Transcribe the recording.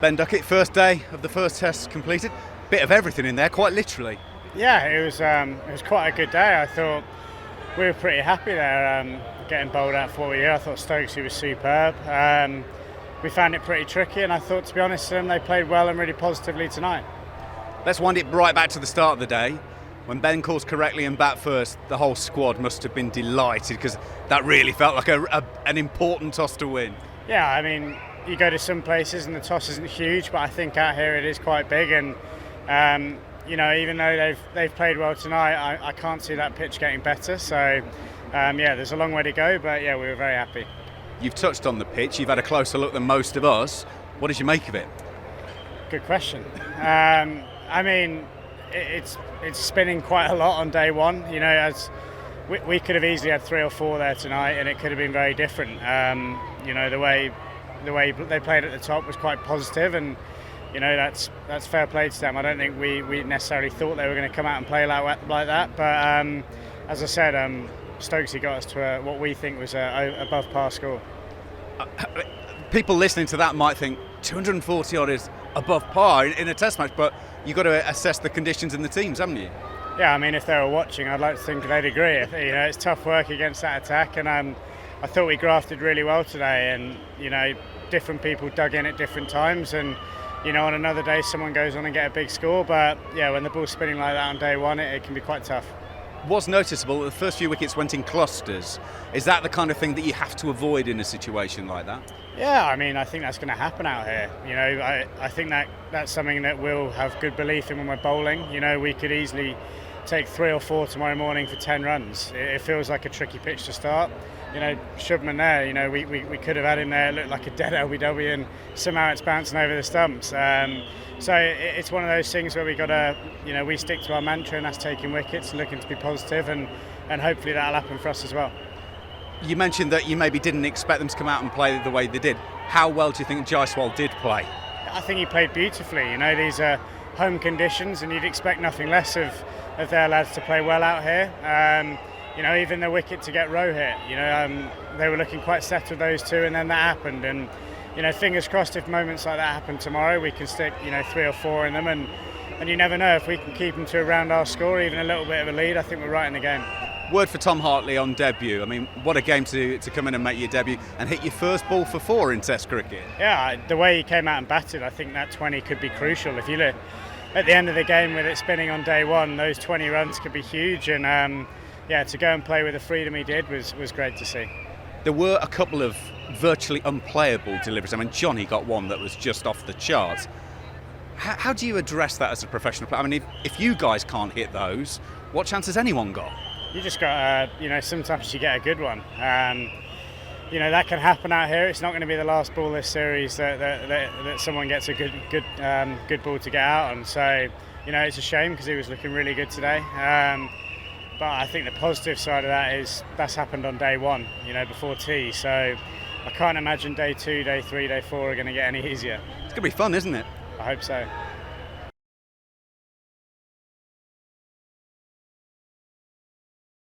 Ben Duckett, first day of the first test completed. Bit of everything in there, quite literally. Yeah, it was quite a good day. I thought we were pretty happy there, getting bowled out for what we were. I thought Stokesy was superb. We found it pretty tricky, and I thought, to be honest, they played well and really positively tonight. Let's wind it right back to the start of the day. When Ben calls correctly and bat first, the whole squad must have been delighted because that really felt like an important toss to win. Yeah, I mean, you go to some places and the toss isn't huge, but I think out here it is quite big. And even though they've played well tonight, I can't see that pitch getting better. So there's a long way to go, but yeah, we were very happy. You've touched on the pitch. You've had a closer look than most of us. What did you make of it? Good question. I mean, it's spinning quite a lot on day one. You know, as we could have easily had 3 or 4 there tonight, and it could have been very different. The way they played at the top was quite positive, and that's fair play to them. I don't think we necessarily thought they were going to come out and play like that, but as I said, Stokesy got us to what we think was a above par score. People listening to that might think 240 odd is above par in a test match, but you've got to assess the conditions in the teams, haven't you? Yeah, I mean, if they were watching, I'd like to think they'd agree. It's tough work against that attack, and I thought we grafted really well today, and different people dug in at different times, and on another day someone goes on and get a big score, but yeah, when the ball's spinning like that on day one, it can be quite tough. Was noticeable that the first few wickets went in clusters. Is that the kind of thing that you have to avoid in a situation like that? Yeah, I mean, I think that's going to happen out here. I think that's something that we'll have good belief in when we're bowling. We could easily take 3 or 4 tomorrow morning for 10 runs. It feels like a tricky pitch to start. Shubman there, we could have had him there, look like a dead LBW, and somehow it's bouncing over the stumps. So it's one of those things where we got to, we stick to our mantra, and that's taking wickets and looking to be positive, and hopefully that'll happen for us as well. You mentioned that you maybe didn't expect them to come out and play the way they did. How well do you think Jaiswal did play? I think he played beautifully. These are home conditions, and you'd expect nothing less of their lads to play well out here. Even the wicket to get Rowe hit, they were looking quite settled, those two, and then that happened. And fingers crossed, if moments like that happen tomorrow, we can stick 3 or 4 in them, and you never know, if we can keep them to around our score, even a little bit of a lead, I think we're right in the game. Word for Tom Hartley on debut. I mean, what a game to come in and make your debut and hit your first ball for 4 in Test cricket. Yeah, the way he came out and batted, I think that 20 could be crucial. If you look at the end of the game with it spinning on day one, those 20 runs could be huge, and to go and play with the freedom he did was great to see. There were a couple of virtually unplayable deliveries. I mean, Johnny got one that was just off the charts. How do you address that as a professional player? I mean, if you guys can't hit those, what chance has anyone got? You just got, sometimes you get a good one. That can happen out here. It's not going to be the last ball this series that someone gets a good ball to get out on. So, it's a shame because he was looking really good today. But I think the positive side of that is that's happened on day one, before tea. So I can't imagine day 2, day 3, day 4 are going to get any easier. It's going to be fun, isn't it? I hope so.